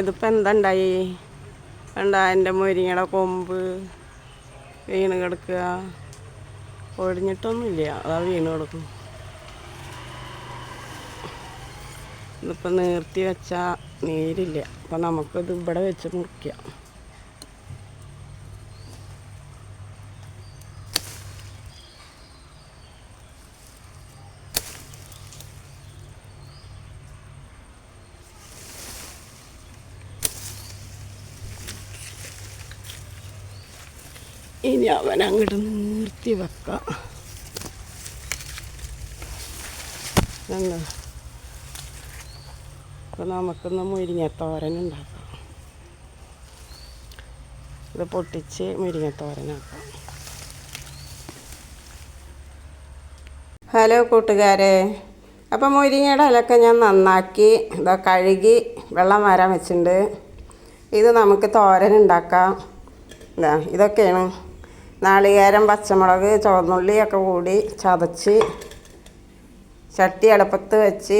ഇതിപ്പോൾ എന്തുണ്ടായി കണ്ട എൻ്റെ മുരിങ്ങയുടെ കൊമ്പ് വീണ് കിടക്കുക. ഒടിഞ്ഞിട്ടൊന്നുമില്ല, അതാ വീണ് കിടക്കും. ഇതിപ്പോൾ നിർത്തി വെച്ചാൽ നീരില്ല. അപ്പം നമുക്കിത് ഇവിടെ വെച്ച് മുറിക്കാം. ഇനി അവൻ അങ്ങോട്ട് നിർത്തി വെക്കാം. അപ്പോൾ നമുക്കൊന്ന് മുരിങ്ങത്തോരൻ ഉണ്ടാക്കാം. ഇത് പൊട്ടിച്ച് മുരിങ്ങത്തോരനാക്കാം. ഹലോ കൂട്ടുകാരെ, അപ്പോൾ മുരിങ്ങയുടെ ഇലയൊക്കെ ഞാൻ നന്നാക്കി ഇതാ കഴുകി വെള്ളം വരാൻ വെച്ചിട്ടുണ്ട്. ഇത് നമുക്ക് തോരൻ ഉണ്ടാക്കാം. ഇതൊക്കെയാണ് നാളികേരം, പച്ചമുളക്, ചുവന്നുള്ളിയൊക്കെ കൂടി ചതച്ച് ചട്ടി അടുപ്പത്ത് വെച്ച്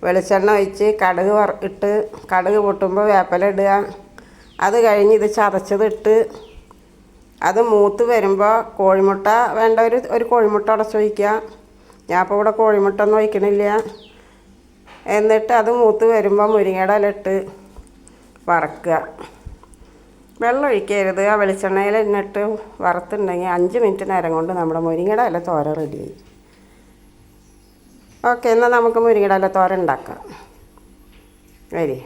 വെളിച്ചെണ്ണ ഒഴിച്ച് കടുക് ഇട്ട് കടുക് പൊട്ടുമ്പോൾ വേപ്പില ഇടുക. അത് കഴിഞ്ഞ് ഇത് ചതച്ചതിട്ട് അത് മൂത്ത് വരുമ്പോൾ കോഴിമുട്ട വേണ്ട ഒരു കോഴിമുട്ട ഉടച്ച് ഒഴിക്കുക. ഞാൻ ഇപ്പോൾ ഇവിടെ കോഴിമുട്ട ഒന്നും ഒഴിക്കണില്ല. എന്നിട്ട് അത് മൂത്ത് വരുമ്പോൾ മുരിങ്ങയുടെ ഇല ഇട്ട് വറക്കുക. വെള്ളം ഒഴിക്കരുത്. ആ വെളിച്ചെണ്ണയിൽ എന്നിട്ട് വറുത്തുണ്ടെങ്കിൽ 5 മിനിറ്റ് നേരം കൊണ്ട് നമ്മുടെ മുരിങ്ങയുടെ ഇല തോരൻ റെഡിയായി. ഓക്കെ, എന്നാൽ നമുക്ക് മുരിങ്ങയുടെ ഇല തോരൻ ഉണ്ടാക്കാം. വരി.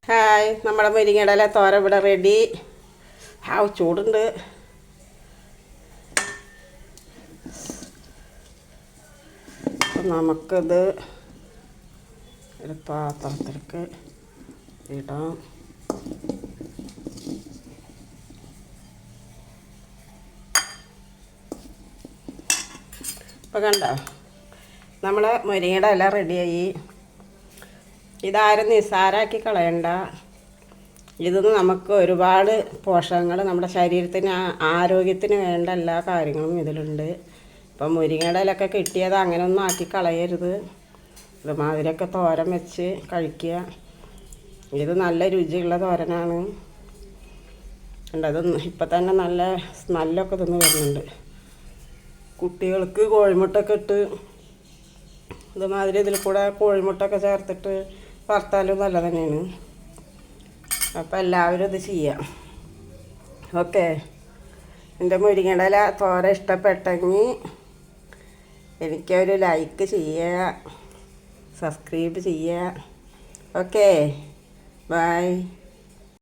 ഹായ്, നമ്മുടെ മുരിങ്ങയുടെ ഇല തോരൻ ഇവിടെ റെഡി. ചൂടുണ്ട്. അപ്പം നമുക്കിത് ഒരു പാത്രത്തിലേക്ക് ഇടാം. ഇപ്പോൾ കണ്ടോ, നമ്മളെ മുരിങ്ങയുടെ ഇല റെഡിയായി. ഇതാരും നിസ്സാരാക്കി കളയണ്ട. ഇതൊന്ന് നമുക്ക് ഒരുപാട് പോഷകങ്ങൾ നമ്മുടെ ശരീരത്തിന് ആരോഗ്യത്തിന് വേണ്ട എല്ലാ കാര്യങ്ങളും ഇതിലുണ്ട്. ഇപ്പം മുരിങ്ങയുടെ ഇലയൊക്കെ കിട്ടിയത് അങ്ങനെയൊന്നും ആക്കി കളയരുത്. ഇതുമാതിരിയൊക്കെ തോരൻ വെച്ച് കഴിക്കുക. ഇത് നല്ല രുചിയുള്ള തോരനാണ്. അത് ഇപ്പം തന്നെ നല്ല സ്മെല്ലൊക്കെ തിന്ന് വരുന്നുണ്ട്. കുട്ടികൾക്ക് കോഴിമുട്ടൊക്കെ ഇട്ട് ഇതുമാതിരി ഇതിൽ കൂടെ കോഴിമുട്ടൊക്കെ ചേർത്തിട്ട് വറുത്താലും നല്ല തന്നെയാണ്. അപ്പോൾ എല്ലാവരും ഇത് ചെയ്യാം. ഓക്കെ, എൻ്റെ മുരിങ്ങയുടെ ഇല തോരൻ ഇഷ്ടപ്പെട്ടെങ്കിൽ എനിക്കൊരു ലൈക്ക് ചെയ്യുക, സബ്സ്ക്രൈബ് ചെയ്യുക. Okay, by.